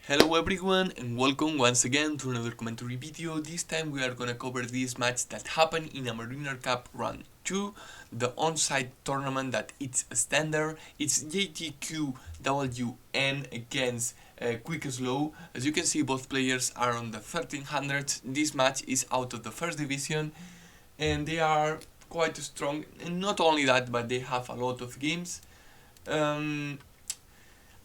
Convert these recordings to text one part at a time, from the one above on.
Hello everyone and welcome once again to another commentary video. This time we are gonna cover this match that happened in Amarriner Cup round 2, the on-site tournament that it's a standard. It's JTQWN against Quick Slow. As you can see, both players are on the 1300s. This match is out of the first division and they are quite strong, and not only that, but they have a lot of games.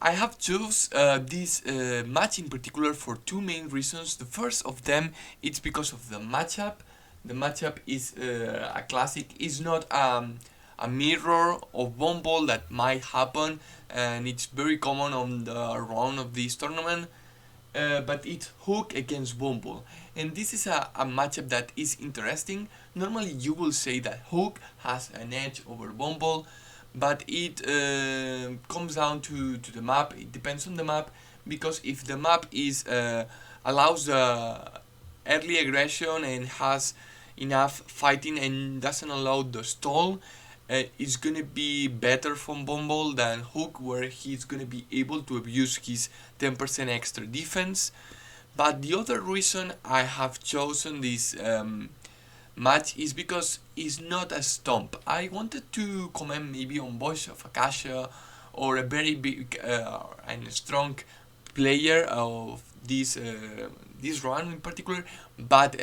I have chose this match in particular for two main reasons. The first of them, it's because of the matchup. The matchup is a classic. It's not a mirror of bomb ball that might happen, and it's very common on the round of this tournament. But it's hook against bomb ball, and this is a matchup that is interesting. Normally, you will say that hook has an edge over bomb ball, but it comes down to the map. It depends on the map, because if the map is allows early aggression and has enough fighting and doesn't allow the stall, it's gonna be better from Bumble than Hook, where he's gonna be able to abuse his 10% extra defense. But the other reason I have chosen this match is because it's not a stomp. I wanted to comment maybe on Bosch of Akasha, or a very big and strong player of this run in particular, but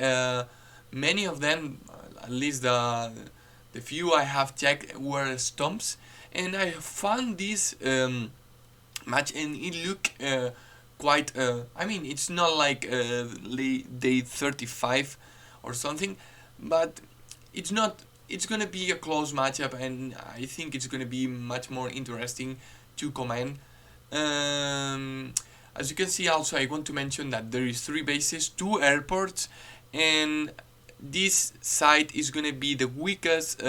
many of them, at least the few I have checked, were stomps, and I found this match and it looked quite. I mean, it's not like day 35 or something, but it's not. It's gonna be a close matchup, and I think it's gonna be much more interesting to comment. As you can see, also I want to mention that there is 3 bases, 2 airports, and this side is gonna be the weakest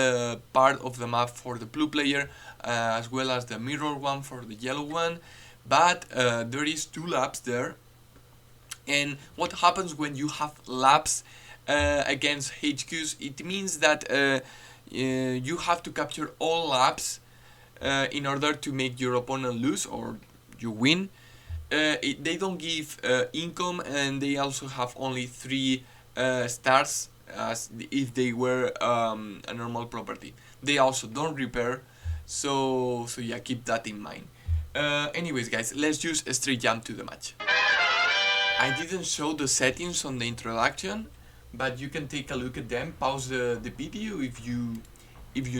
part of the map for the blue player, as well as the mirror one for the yellow one. But there is 2 laps there, and what happens when you have laps against HQs? It means that you have to capture all laps in order to make your opponent lose or you win. They don't give income, and they also have only 3 stars, as if they were a normal property. They also don't repair, so yeah, keep that in mind. Anyways guys, let's just straight jump to the match. I didn't show the settings on the introduction, but you can take a look at them. Pause the video if you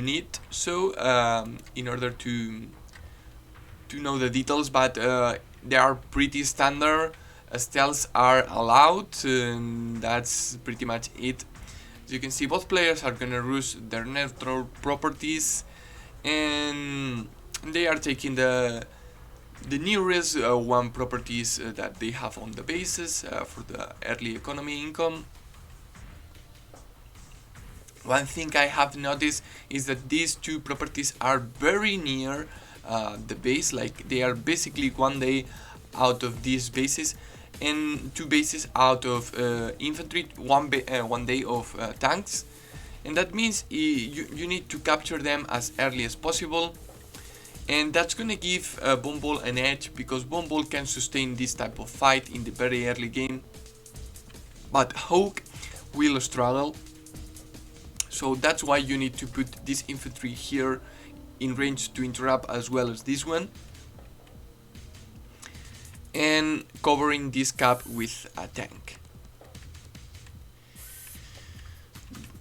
need so, in order to know the details, but they are pretty standard. Steals are allowed, and that's pretty much it. As you can see, both players are gonna rush their neutral properties, and they are taking the nearest 1 properties that they have on the bases for the early economy income. One thing I have noticed is that these 2 properties are very near the base, like they are basically 1 day out of these bases, and 2 bases out of infantry, 1 day of tanks, and that means you need to capture them as early as possible, and that's gonna give Bumble an edge, because Bumble can sustain this type of fight in the very early game, but Hawk will struggle. So that's why you need to put this infantry here in range to interrupt, as well as this one, and covering this cap with a tank.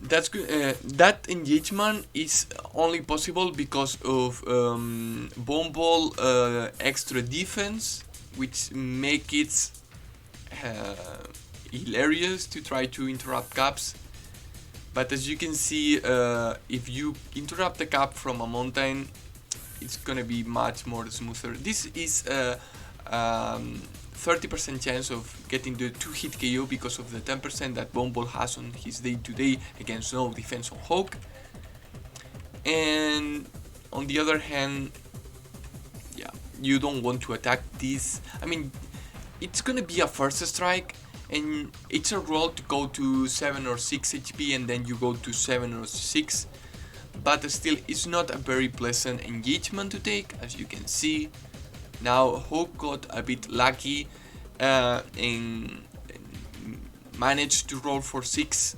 That's good. That engagement is only possible because of bomb ball extra defense, which make it hilarious to try to interrupt caps. But as you can see, if you interrupt the cap from a mountain, it's gonna be much more smoother. This is 30% chance of getting the 2-hit KO because of the 10% that Bumble has on his day-to-day against no defense on Hawk. And on the other hand, yeah, you don't want to attack this. I mean, it's gonna be a first strike, and it's a roll to go to 7 or 6 HP, and then you go to 7 or 6, but still it's not a very pleasant engagement to take. As you can see, now Hawk got a bit lucky and manage to roll for 6,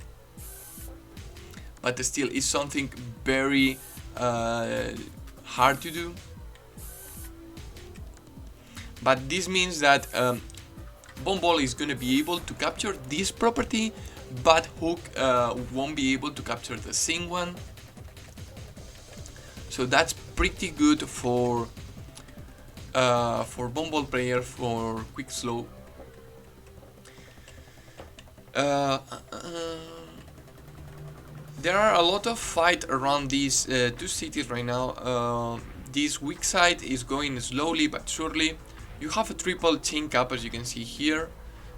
but still it's something very hard to do. But this means that Bomball is going to be able to capture this property, but Hook won't be able to capture the same one. So that's pretty good for Bomball player for quick slow. There are a lot of fight around these two cities right now. This weak side is going slowly but surely. You have a triple chain cap, as you can see here,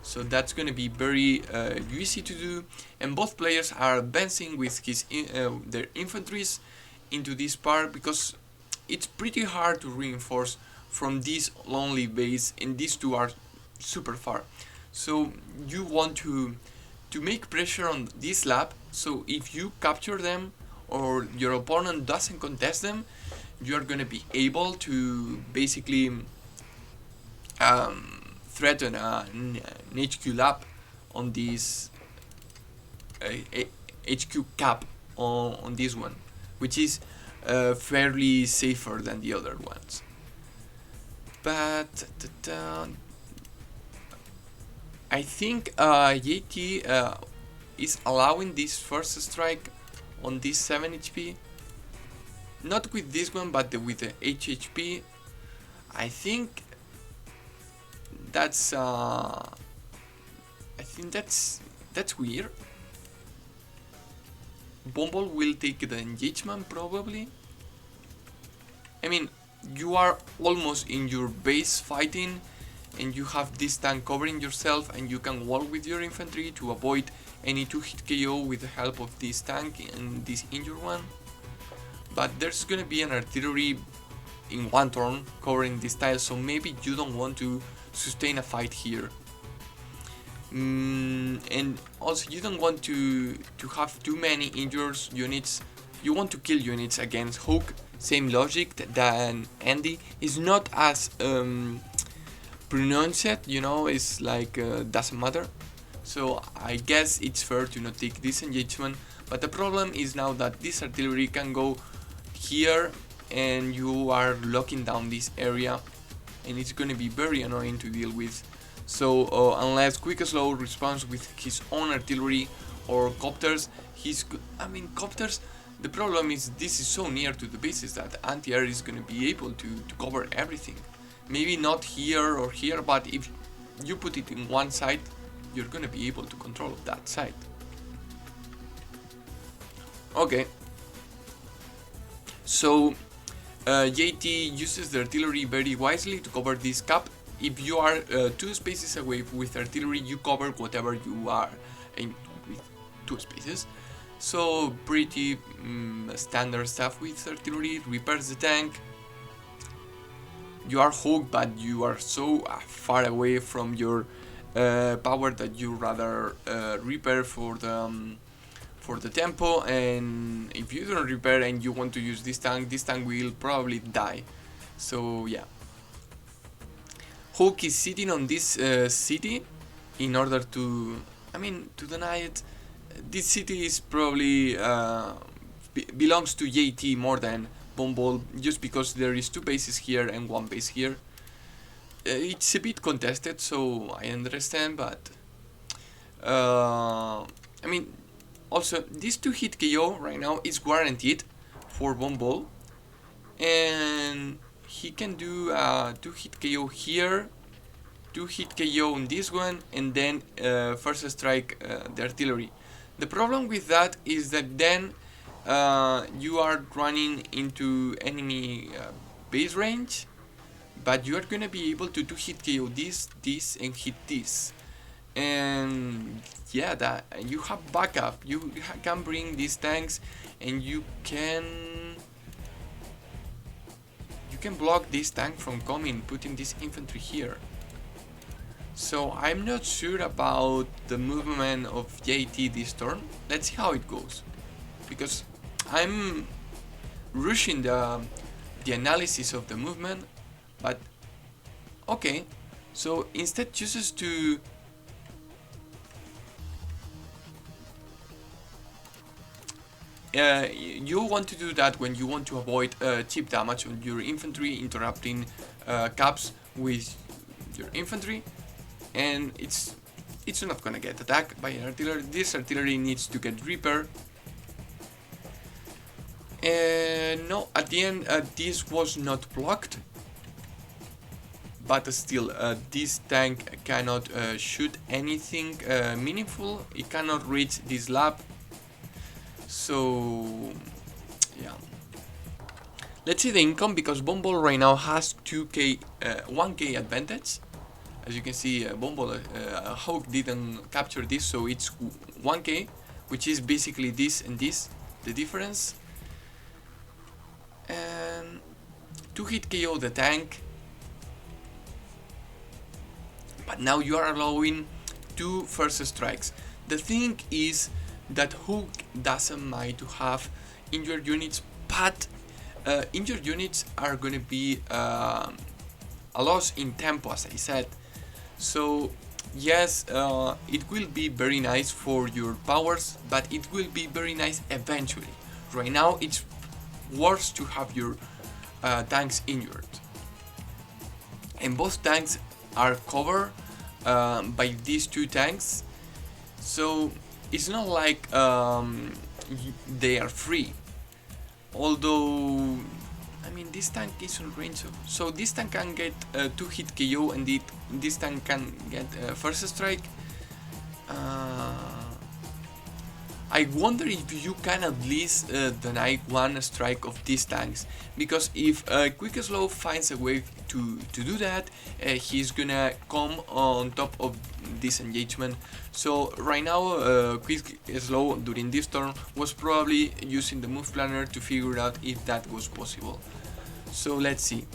so that's going to be very easy to do. And both players are advancing with their infantries into this part, because it's pretty hard to reinforce from this lonely base, and these two are super far. So you want to make pressure on this lap, so if you capture them or your opponent doesn't contest them, you're gonna be able to basically threaten an HQ lap on this HQ cap on this one, which is fairly safer than the other ones. But I think Yeti is allowing this first strike on this 7 HP. Not with this one, but with the HHP. I think that's weird. Bomball will take the engagement probably. I mean, you are almost in your base fighting, and you have this tank covering yourself, and you can wall with your infantry to avoid any 2-hit KO with the help of this tank and this injured one. But there's gonna be an artillery in one turn covering this tile, so maybe you don't want to sustain a fight here. And also you don't want to have too many injured units. You want to kill units against Hook. Same logic than Andy. Is not as pronounced, you know, it's like doesn't matter. So I guess it's fair to not take this engagement, but the problem is now that this artillery can go here and you are locking down this area, and it's going to be very annoying to deal with. So unless Quick Slow responds with his own artillery or copters, copters, the problem is this is so near to the bases that anti-air is going to be able to cover everything. Maybe not here or here, but if you put it in one side, you're going to be able to control that side. Okay. So JT uses the artillery very wisely to cover this cap. If you are 2 spaces away with artillery, you cover whatever you are in with 2 spaces. So pretty standard stuff with artillery. Repairs the tank. You are hooked, but you are so far away from your power that you rather repair for the tempo. And if you don't repair and you want to use this tank will probably die. So yeah, Hook is sitting on this city in order to deny it. This city is probably belongs to JT more than Bomball, just because there is 2 bases here and 1 base here. It's a bit contested, so I understand, but also this 2-hit KO right now is guaranteed for Bomball, and he can do a 2-hit KO here, 2-hit KO on this one, and then first strike the artillery. The problem with that is that then you are running into enemy base range, but you are gonna be able to 2-hit KO this, and hit this. And yeah, that you have backup. You can bring these tanks, and you can block this tank from coming, putting this infantry here. So I'm not sure about the movement of JT this turn. Let's see how it goes, because I'm rushing the analysis of the movement. But okay, So instead chooses to you want to do that when you want to avoid cheap damage on your infantry, interrupting caps with your infantry, and it's not gonna get attacked by an artillery. This artillery needs to get repaired. No, at the end this was not blocked, but still this tank cannot shoot anything meaningful. It cannot reach this lab. So yeah, let's see the income, because Bumble right now has 2k 1k advantage. As you can see, Bumble Hawk didn't capture this, so it's 1k, which is basically this and this, the difference. And 2-hit KO the tank, but now you are allowing 2 first strikes. The thing is that Hook doesn't mind to have injured units, but injured units are gonna be a loss in tempo, as I said. So yes, it will be very nice for your powers, but it will be very nice eventually. Right now it's worse to have your tanks injured, and both tanks are covered by these 2 tanks, so it's not like they are free. Although, I mean, this tank is on range, so this tank can get 2-hit KO, and this tank can get first strike. I wonder if you can at least deny 1 strike of these tanks, because if Quick Slow finds a way to do that, he's gonna come on top of this engagement. So right now Quick Slow during this turn was probably using the move planner to figure out if that was possible. So let's see.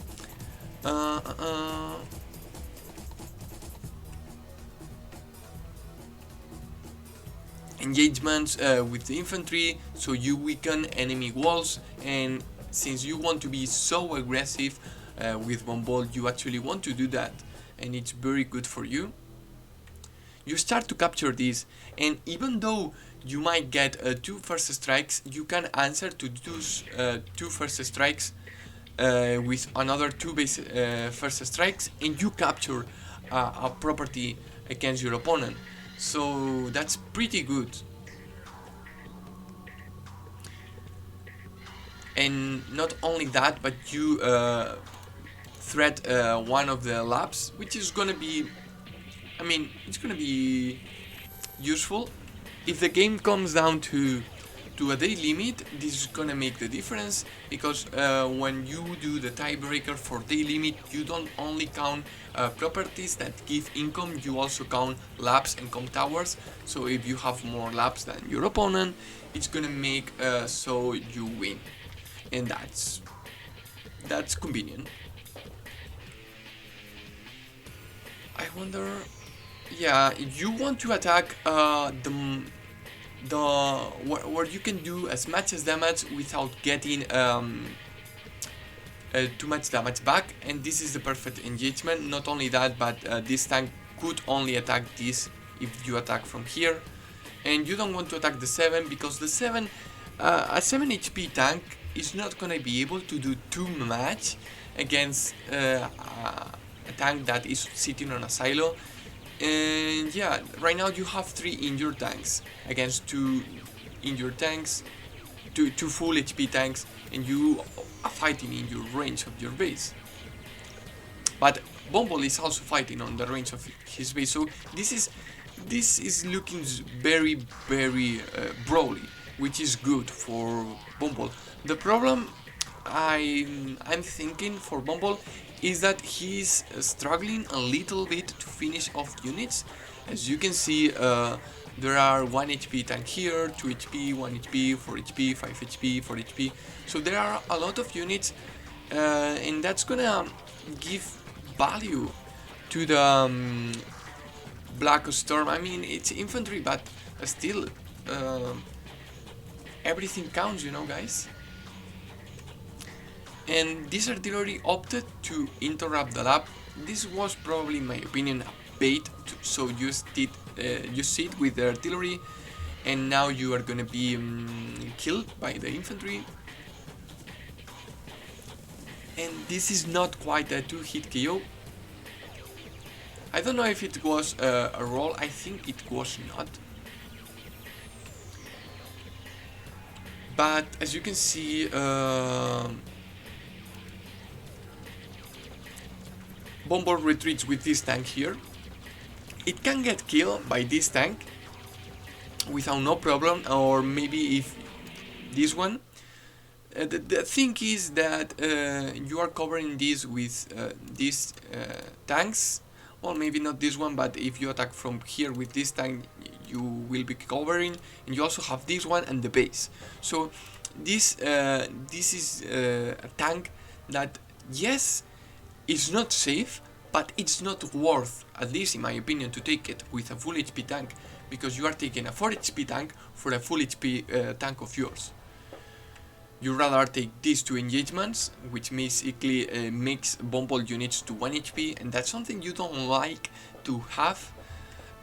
Engagements with the infantry, so you weaken enemy walls, and since you want to be so aggressive with Bombol, you actually want to do that, and it's very good for you. You start to capture this, and even though you might get 2 first strikes, you can answer to those 2 first strikes with another 2 base first strikes, and you capture a property against your opponent. So that's pretty good. And not only that, but you threat one of the labs, which is gonna be, I mean, it's gonna be useful. If the game comes down to a day limit, this is gonna make the difference, because when you do the tiebreaker for day limit, you don't only count properties that give income, you also count labs and com towers. So if you have more labs than your opponent, it's gonna make so you win, and that's convenient. I wonder, yeah, you want to attack where you can do as much as damage without getting too much damage back, and this is the perfect engagement. Not only that, but this tank could only attack this if you attack from here, and you don't want to attack the 7, because the 7, a 7 HP tank is not gonna be able to do too much against a tank that is sitting on a silo. And yeah, right now you have 3 injured tanks against 2 injured tanks, 2 full HP tanks, and you are fighting in your range of your base. But Bumble is also fighting on the range of his base, so this is looking very brawly, which is good for Bumble. The problem I'm thinking for Bumble is that he's struggling a little bit to finish off units. As you can see, there are 1 HP tank here, 2 HP, 1 HP, 4 HP, 5 HP, 4 HP. So there are a lot of units, and that's gonna give value to the Black Storm. I mean, it's infantry, but still, everything counts, you know, guys. And this artillery opted to interrupt the lab, this was probably, in my opinion, a bait. So you sit with the artillery, and now you are gonna be killed by the infantry. And this is not quite a 2-hit KO. I don't know if it was a roll. I think it was not. But as you can see, Bumble retreats with this tank here. It can get killed by this tank without no problem, or maybe if this one. The thing is that you are covering this with these tanks. Well, maybe not this one, but if you attack from here with this tank, you will be covering, and you also have this one and the base. So this is a tank that, yes, is not safe, but it's not worth, at least in my opinion, to take it with a full HP tank, because you are taking a 4 HP tank for a full HP tank of yours. You rather take these 2 engagements, which basically makes Bumble units to 1 HP, and that's something you don't like to have.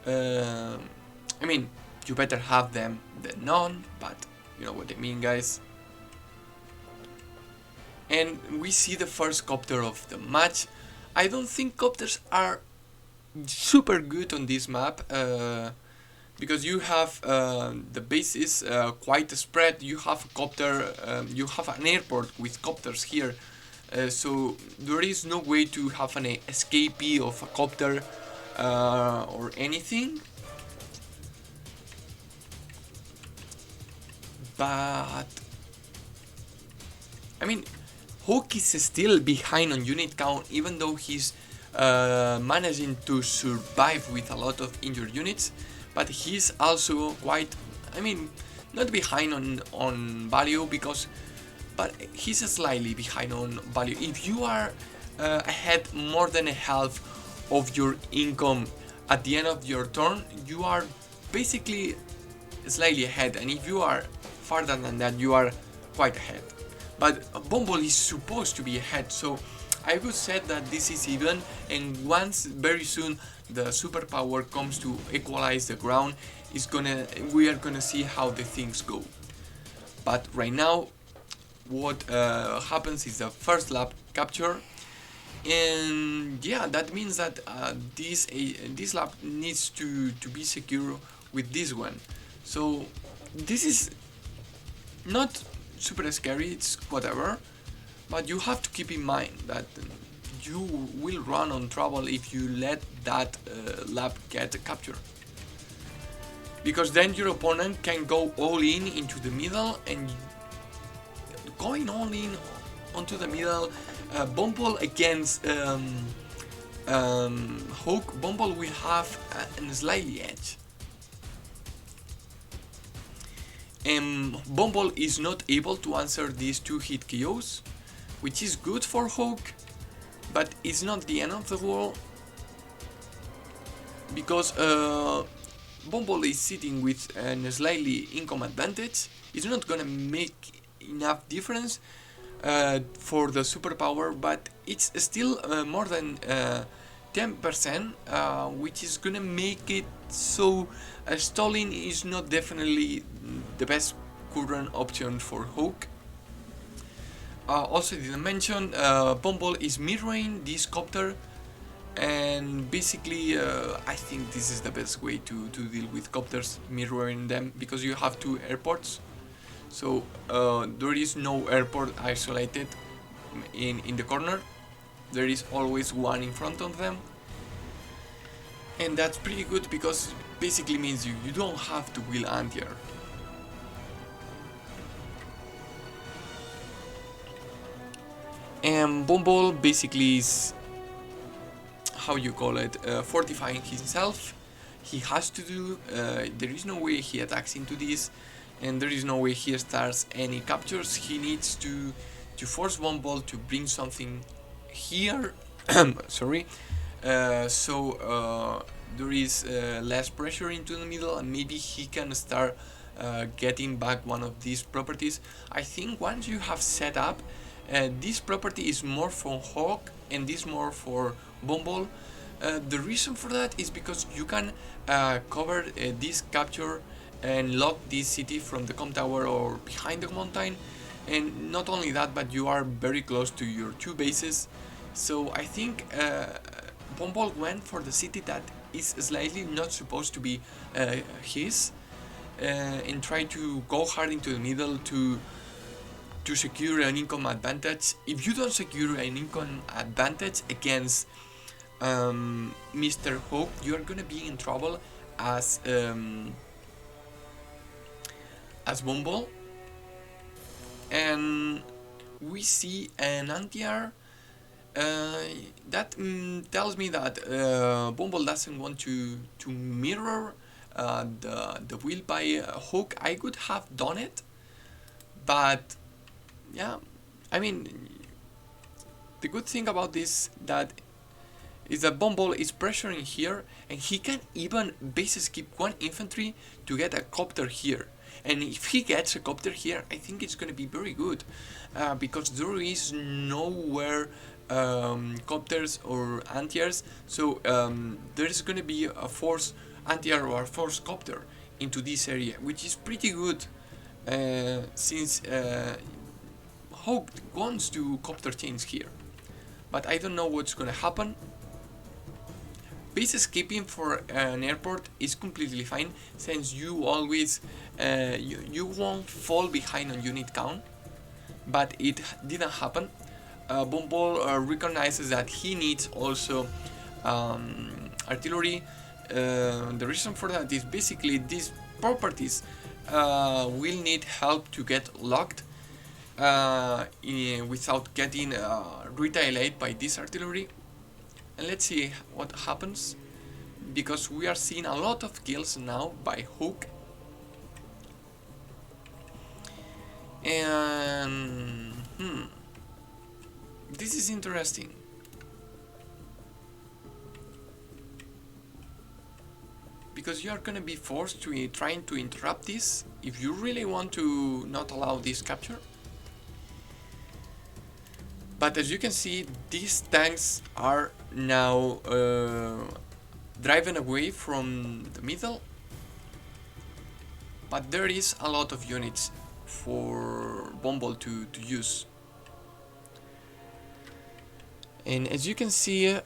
I mean, you better have them than none, but you know what I mean, guys. And we see the first copter of the match. I don't think copters are super good on this map, because you have the bases quite spread. You have a copter, you have an airport with copters here, so there is no way to have an escapee of a copter or anything. But I mean, Hawk is still behind on unit count, even though he's managing to survive with a lot of injured units. But he's also quite, I mean, not behind on value, but he's slightly behind on value. If you are ahead more than a half of your income at the end of your turn, you are basically slightly ahead, and if you are farther than that, you are quite ahead. But Bumble is supposed to be ahead, so I would say that this is even, and once very soon the superpower comes to equalize the ground, we are gonna see how the things go. But right now, what happens is the first lap capture, and yeah, that means that this lap needs to be secure with this one. So this is not super scary, it's whatever, but you have to keep in mind that you will run on trouble if you let that lap get captured, because then your opponent can go all in into the middle, and going all in onto the middle, Bumble against Hawk, Bumble will have a slightly edge. Bumble is not able to answer these 2-hit KOs, which is good for Hawk, but it's not the end of the world, because Bumble is sitting with a slightly income advantage. It's not gonna make enough difference for the superpower, but it's still more than 10%, which is gonna make it so stalling is not definitely the best current option for Hawk. Also didn't mention, Bumble is mirroring this copter, and basically I think this is the best way to deal with copters, mirroring them, because you have 2 airports, so there is no airport isolated in the corner. There is always one in front of them, and that's pretty good, because basically means you don't have to wheel anti-air. And Bumble basically is, how you call it, fortifying himself. He has to do, there is no way he attacks into this, and there is no way he starts any captures. He needs to force Bumble to bring something here. Sorry. So there is less pressure into the middle, and maybe he can start getting back one of these properties. I think once you have set up, this property is more for Hawk and this more for Bumble. The reason for that is because you can cover this capture and lock this city from the com tower or behind the mountain, and not only that, but you are very close to your two bases. So I think Bumble went for the city that is slightly not supposed to be his, and try to go hard into the middle to secure an income advantage. If you don't secure an income advantage against Mr. Hope, you are gonna be in trouble as Bumble. And we see an anti-air that tells me that Bumble doesn't want to mirror the wheel by Hook. I could have done it, but yeah, I mean, the good thing about this is that Bumble is pressuring here, and he can even base skip one infantry to get a copter here. And if he gets a copter here, I think it's going to be very good, because there is nowhere copters or anti-airs, so there's going to be a force anti-air or a force copter into this area, which is pretty good, since Hawk wants to copter change here. But I don't know what's going to happen. Base skipping for an airport is completely fine, since you always you won't fall behind on unit count, but it didn't happen. Bumble recognizes that he needs also artillery. The reason for that is basically these properties will need help to get locked without getting retaliated by this artillery. And let's see what happens, because we are seeing a lot of kills now by Hook. And this is interesting. Because you are gonna be forced to trying to interrupt this if you really want to not allow this capture. But as you can see, these tanks are now driven away from the middle. But there is a lot of units for Bumble to use. And as you can see,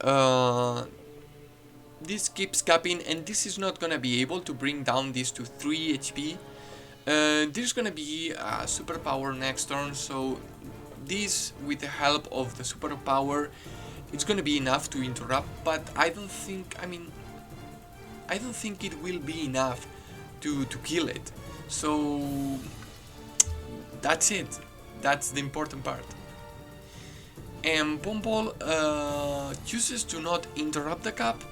this keeps capping, and this is not gonna be able to bring down this to 3 HP. There's gonna be a superpower next turn, so this, with the help of the superpower, it's gonna be enough to interrupt, but I don't think it will be enough to kill it. So that's it. That's the important part. And Bumble chooses to not interrupt the cap,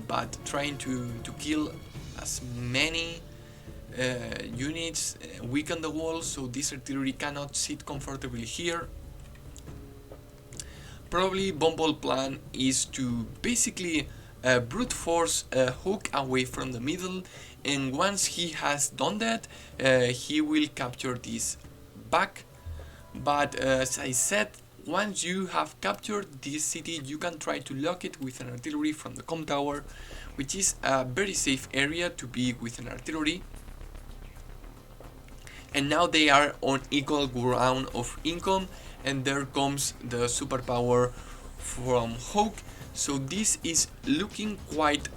but trying to kill as many units, weaken the wall, so this artillery cannot sit comfortably here. Probably Bumble plan is to basically brute force Hook away from the middle, and once he has done that, he will capture this back. But as I said, once you have captured this city, you can try to lock it with an artillery from the com tower, which is a very safe area to be with an artillery. And now they are on equal ground of income, and there comes the superpower from Hawk. So this is looking quite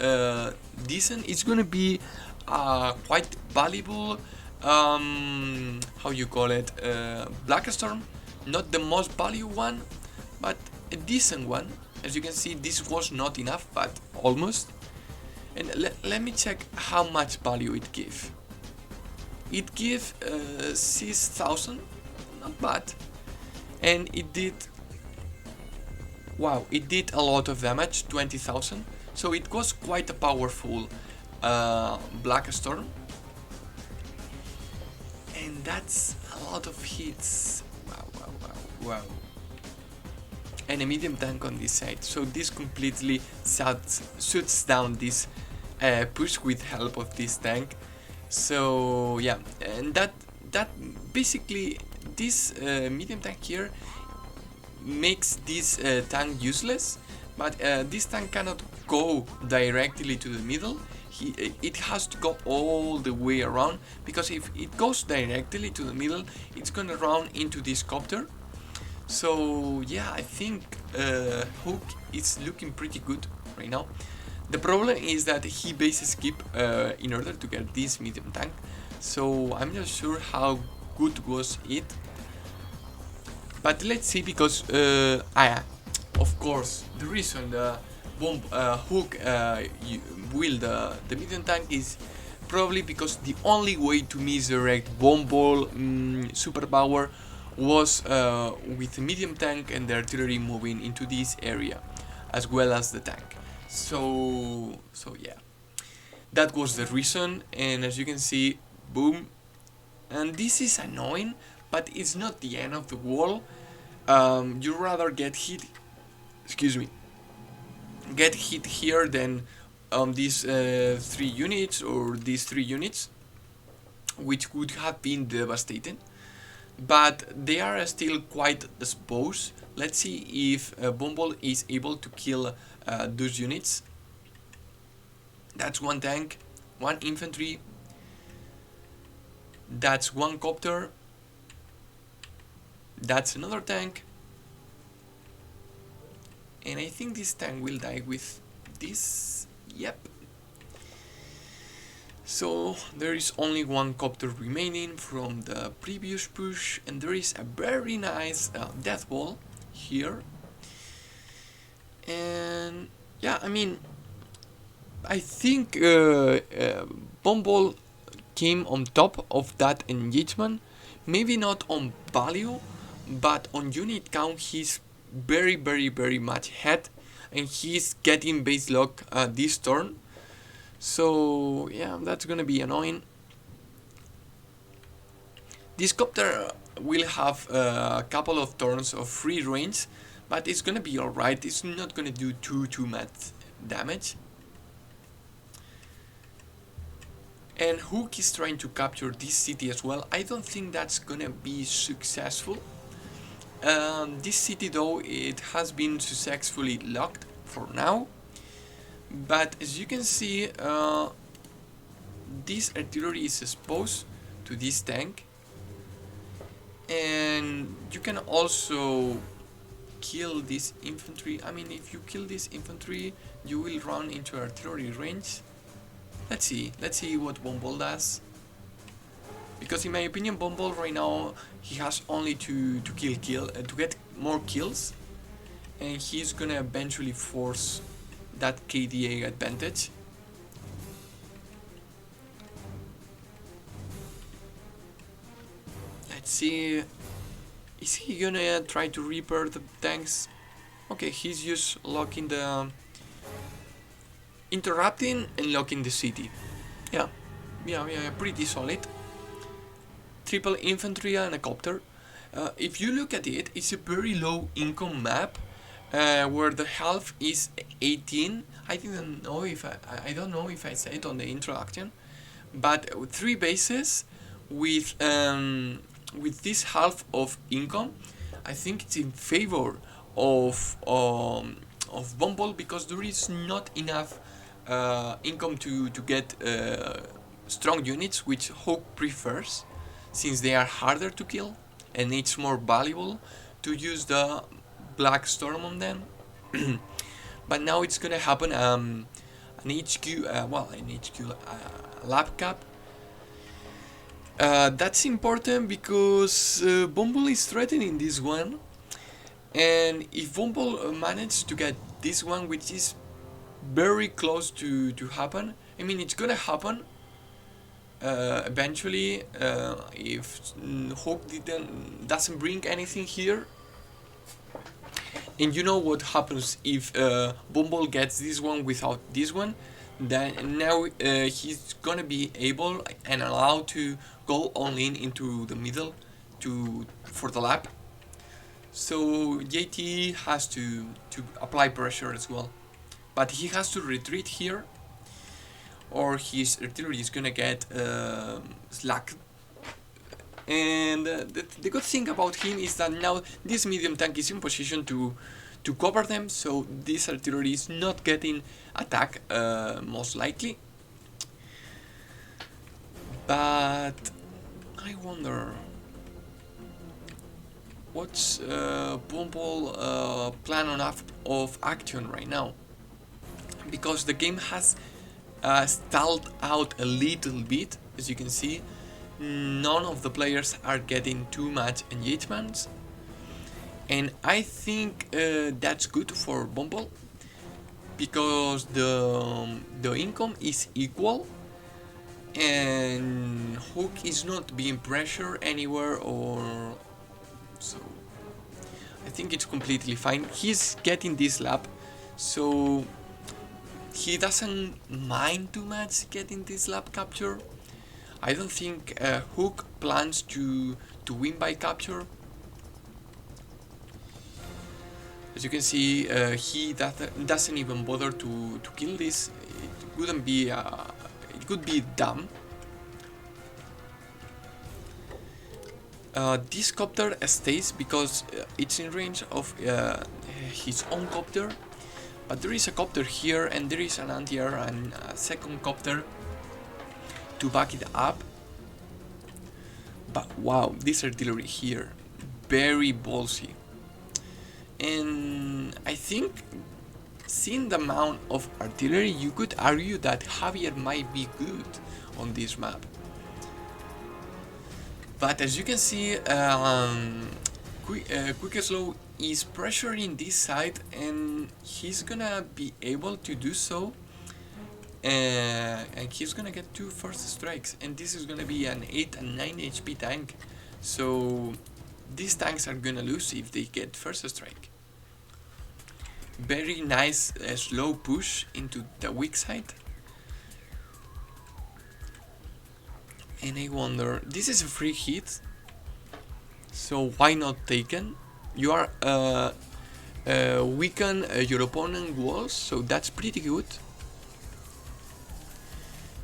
decent. It's gonna be quite valuable, how you call it, Black Storm. Not the most value one, but a decent one. As you can see, this was not enough, but almost. And let me check how much value it gives. It gave 6,000, not bad, and it did, wow, it did a lot of damage, 20,000, so it was quite a powerful Black Storm, and that's a lot of hits. Wow. And a medium tank on this side, so this completely shoots down this push with help of this tank. So yeah, and that basically this medium tank here makes this tank useless, but this tank cannot go directly to the middle. It has to go all the way around, because if it goes directly to the middle, it's gonna run into this copter. So yeah, I think Hook is looking pretty good right now. The problem is that he base skip in order to get this medium tank, so I'm not sure how good was it. But let's see, because of course the reason the Hook will the medium tank is probably because the only way to misdirect Bomb Ball superpower was with the medium tank and the artillery moving into this area, as well as the tank. So yeah, that was the reason, and as you can see, boom. And this is annoying, but it's not the end of the world. You'd rather get hit, excuse me, get hit here than these 3 units, or these 3 units, which would have been devastating. But they are still quite exposed. Let's see if Bumble is able to kill those units. That's 1 tank, 1 infantry, that's 1 copter, that's another tank, and I think this tank will die with this. Yep. So there is only 1 copter remaining from the previous push, and there is a very nice death ball here. And yeah, I mean, I think Bumble came on top of that engagement. Maybe not on value, but on unit count he's very much ahead, and he's getting base lock this turn. So yeah, that's gonna be annoying. This copter will have a couple of turns of free range, but it's gonna be alright. It's not gonna do too much damage. And Hook is trying to capture this city as well. I don't think that's gonna be successful. This city though, it has been successfully locked for now. But as you can see, this artillery is exposed to this tank. And you can also kill this infantry. I mean, if you kill this infantry, you will run into artillery range. Let's see what Bumble does. Because in my opinion, Bumble right now, he has only to get more kills, and he's gonna eventually force that KDA advantage. Let's see, is he gonna try to repair the tanks? Okay, he's just locking the interrupting and locking the city. Yeah, pretty solid. Triple infantry and a copter. If you look at it, it's a very low income map, where the health is 18. I don't know if I said it on the introduction, but 3 bases with this half of income, I think it's in favor of Bumble, because there is not enough income to get strong units, which Hawk prefers, since they are harder to kill and it's more valuable to use the Black Storm on them. But now it's gonna happen an HQ, lab cap. That's important because Bumble is threatening this one, and if Bumble manages to get this one, which is very close to happen, I mean, it's gonna happen eventually, if Hawk doesn't bring anything here. And you know what happens if Bumble gets this one without this one? Then now he's gonna be able and allowed to go all in into the middle for the lap. So JT has to apply pressure as well, but he has to retreat here, or his artillery is gonna get slack. And the good thing about him is that now this medium tank is in position to cover them, so this artillery is not getting attacked most likely. But I wonder what's Bumble plan of action right now, because the game has stalled out a little bit. As you can see, none of the players are getting too much engagements, and I think that's good for Bumble because the income is equal and Hook is not being pressured anywhere, or so I think it's completely fine. He's getting this lap, so he doesn't mind too much getting this lap capture. I don't think Hook plans to win by capture. As you can see, he doesn't even bother to kill this. It wouldn't be it could be dumb. This copter stays because it's in range of his own copter, but there is a copter here and there is an anti-air and a second copter to back it up. But wow, this artillery here, very ballsy. And I think, seeing the amount of artillery, you could argue that Javier might be good on this map. But as you can see, Quick Slow is pressuring this side, and he's gonna be able to do so. And he's gonna get 2 first strikes, and this is gonna be an 8 and 9 HP tank. So these tanks are gonna lose if they get first strike. Very nice slow push into the weak side. And I wonder, this is a free hit, so why not taken? You are weaken your opponent walls, so that's pretty good.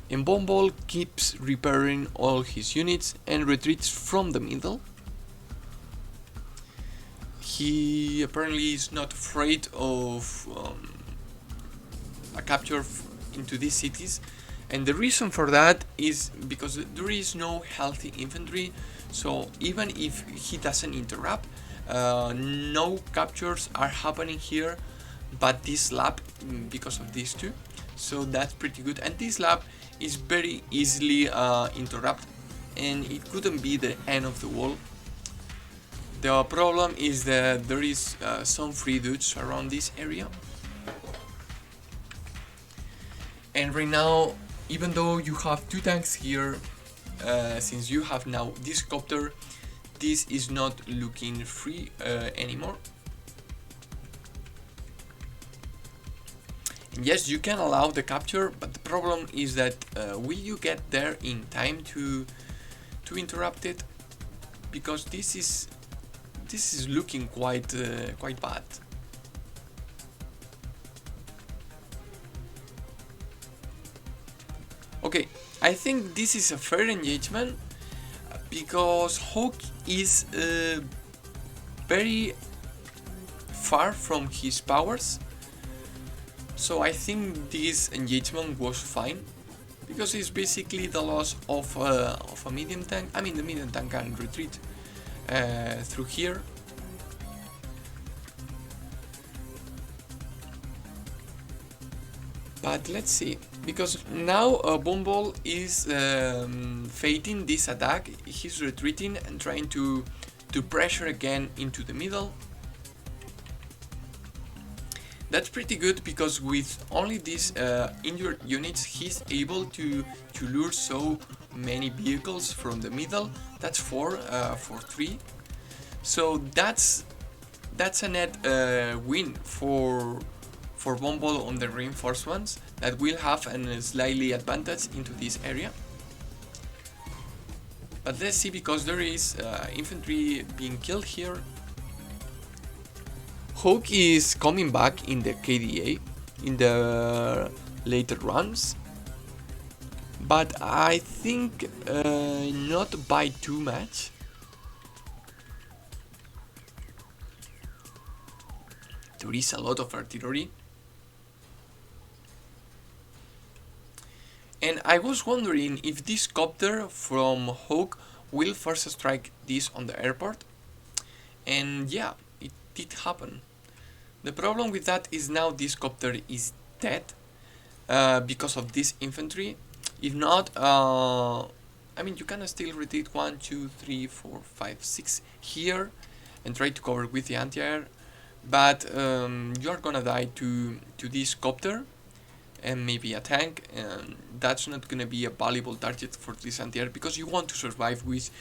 And Bumble keeps repairing all his units and retreats from the middle. He apparently is not afraid of a capture into these cities, and the reason for that is because there is no healthy infantry, so even if he doesn't interrupt, no captures are happening here, but this lap because of these two, so that's pretty good. And this lap is very easily interrupted, and it couldn't be the end of the wall. The problem is that there is some free dudes around this area, and right now, even though you have 2 tanks here, since you have now this copter, this is not looking free anymore. And yes, you can allow the capture, but the problem is that will you get there in time to interrupt it? Because this is looking quite bad. Okay, I think this is a fair engagement because Hawk is very far from his powers, so I think this engagement was fine because it's basically the loss of a medium tank. I mean, the medium tank can retreat through here. But let's see, because now Bumble is fading this attack. He's retreating and trying to pressure again into the middle. That's pretty good because with only these injured units, he's able to lure so many vehicles from the middle. That's 4 for 3. So that's a net win for Bumble on the reinforcements that will have a slightly advantage into this area. But let's see, because there is infantry being killed here. Hawk is coming back in the KDA in the later runs, but I think not by too much. there is a lot of artillery. And I was wondering if this copter from Hawk will first strike this on the airport. And yeah, it did happen. The problem with that is now this copter is dead because of this infantry. If not, I mean, you can still rotate 1, 2, 3, 4, 5, 6 here and try to cover with the anti-air, but you are gonna die to this copter and maybe a tank, and that's not gonna be a valuable target for this anti-air because you want to survive with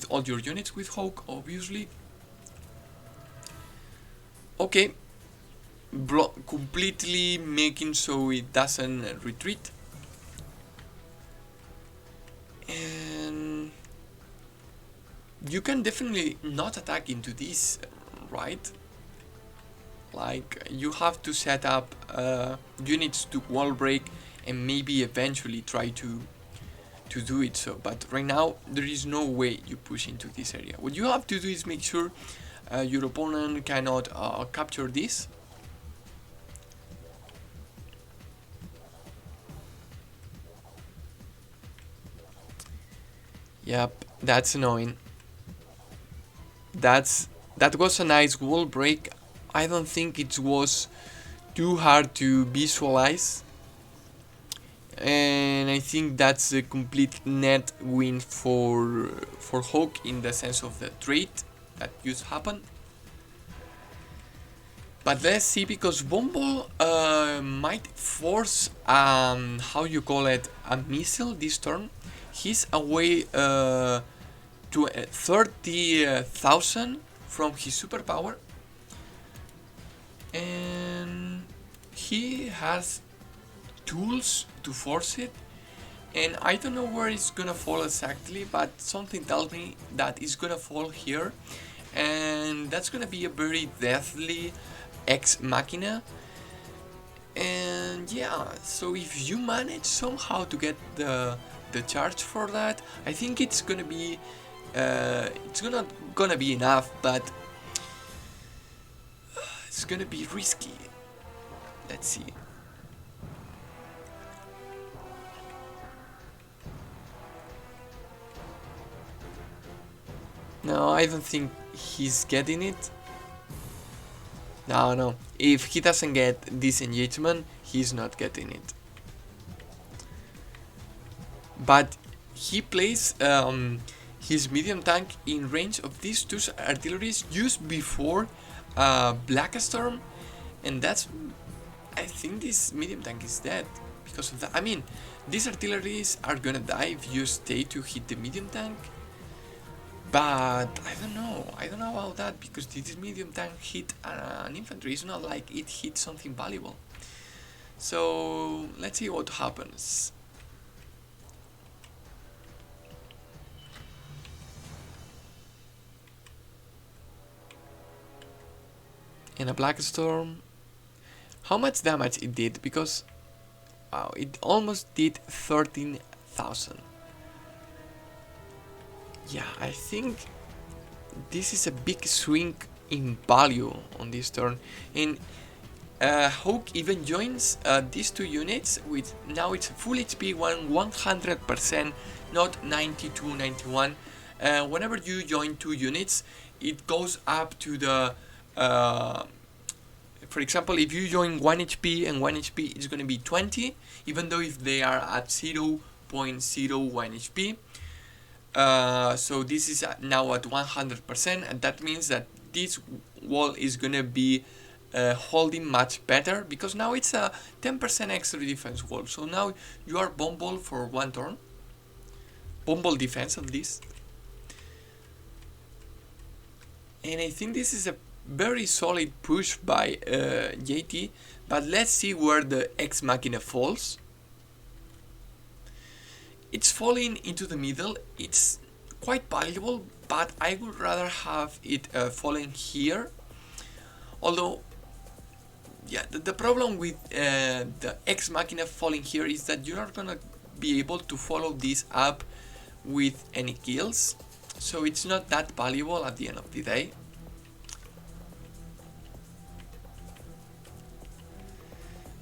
all your units with Hawk, obviously. Okay, completely making so it doesn't retreat. And you can definitely not attack into this, right? Like, you have to set up units to wall break and maybe eventually try to do it. So, but right now there is no way you push into this area. What you have to do is make sure your opponent cannot capture this. Yep, that's annoying. That was a nice wall break. I don't think it was too hard to visualize, and I think that's a complete net win for Hawk in the sense of the trade that just happened. But let's see, because Bombo might force how you call it, a missile this turn. He's away to 30,000 from his superpower, and he has tools to force it, and I don't know where it's gonna fall exactly, but something tells me that it's gonna fall here, and that's gonna be a very deathly ex machina. And yeah, so if you manage somehow to get the charge for that, I think it's gonna be gonna be enough, but it's gonna be risky. Let's see. No, I don't think he's getting it. No. If he doesn't get this engagement, he's not getting it. But he plays his medium tank in range of these two artilleries just before Black Storm, and that's, I think this medium tank is dead because of that. I mean, these artilleries are gonna die if you stay to hit the medium tank, but I don't know about that, because this medium tank hit an infantry. It's not like it hit something valuable. So let's see what happens. In a Black Storm, how much damage it did? Because wow, it almost did 13,000. Yeah, I think this is a big swing in value on this turn, and Hawk even joins these two units with, now it's full HP 100%, not 92, 91. Whenever you join two units, it goes up to the for example, if you join 1 HP and 1 HP, it's going to be 20, even though if they are at 0.01 HP. So this is now at 100%, and that means that this wall is going to be holding much better, because now it's a 10% extra defense wall. So now you are bomb for one turn. Bomb defense at least. And I think this is a very solid push by JT, but let's see where the Ex Machina falls. It's falling into the middle. It's quite valuable, but I would rather have it falling here. Although, yeah, the problem with the Ex Machina falling here is that you're not gonna be able to follow this up with any kills, so it's not that valuable at the end of the day.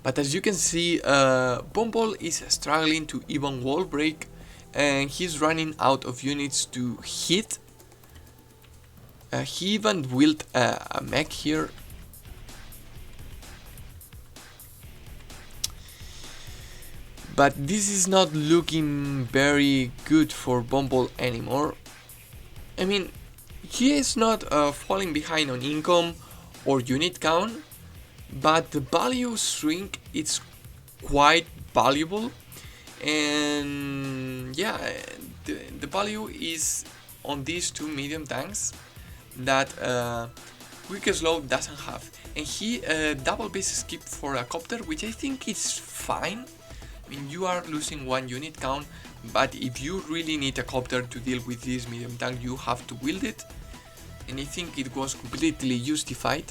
But as you can see, Bumble is struggling to even wall break, and he's running out of units to hit. He even built a mech here. But this is not looking very good for Bumble anymore. I mean, he is not falling behind on income or unit count, but the value shrink is quite valuable. And yeah, the value is on these two medium tanks that Quick Slow doesn't have. And he double base skip for a copter, which I think is fine. I mean, you are losing one unit count, but if you really need a copter to deal with this medium tank, you have to wield it. And I think it was completely justified.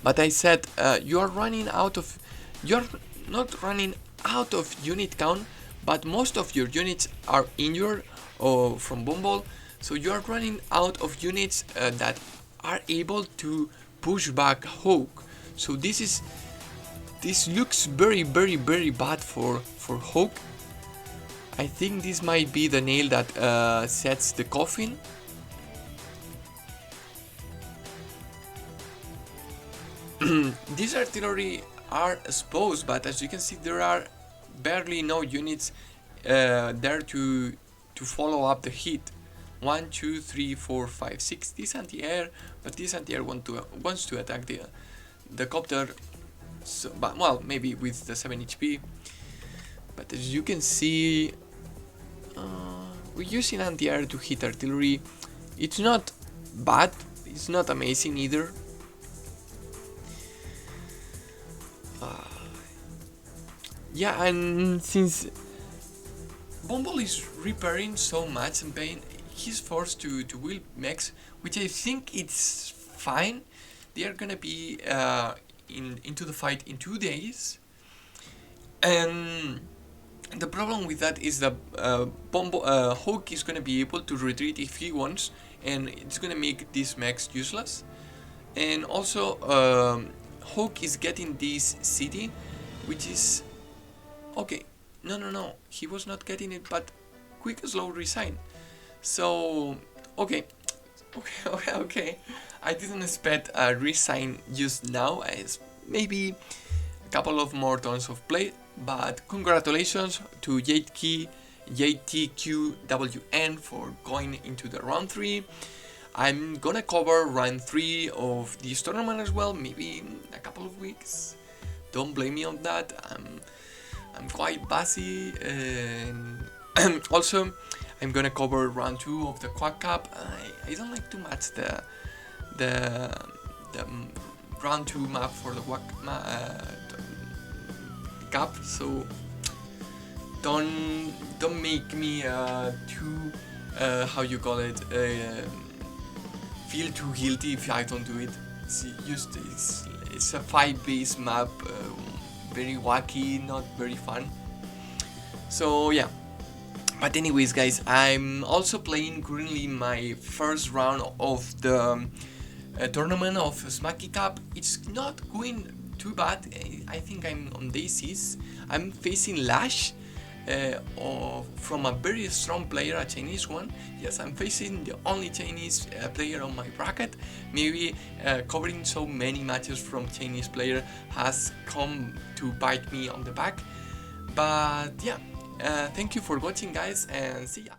But I said, you're not running out of unit count, but most of your units are injured or from Bumble, so you are running out of units that are able to push back Hawk. So this looks very bad for Hawk. I think this might be the nail that sets the coffin. These artillery are exposed, but as you can see, there are barely no units there to follow up the hit. 1, 2, 3, 4, 5, 6. This anti-air, but this anti-air wants to attack the copter. So, but well, maybe with the 7 HP. But as you can see, we're using anti-air to hit artillery. It's not bad. It's not amazing either. Yeah, and since Bumble is repairing so much and paying, he's forced to wield mechs, which I think it's fine. They are gonna be into the fight in 2 days, and the problem with that is that Hawk is gonna be able to retreat if he wants, and it's gonna make these mechs useless. And also, Hawk is getting this city, which is okay. No, he was not getting it, but Quick Slow resigned. So okay. I didn't expect a resign just now, as maybe a couple of more turns of play, but congratulations to JTQWN for going into the round 3. I'm gonna cover round 3 of this tournament as well, maybe in a couple of weeks. Don't blame me on that. I'm quite busy, and also I'm gonna cover round 2 of the Quad Cup. I don't like too much the round 2 map for the Quad Cup, so don't make me too how you call it, feel too guilty if I don't do it. It's a 5-base map, very wacky, not very fun. So yeah. But anyways, guys, I'm also playing currently my first round of the tournament of Smacky Cup. It's not going too bad. I think I'm on day 6. I'm facing Lash from a very strong player, a Chinese one. Yes, I'm facing the only Chinese player on my bracket. Maybe covering so many matches from Chinese player has come to bite me on the back. But yeah. Thank you for watching, guys, and see ya.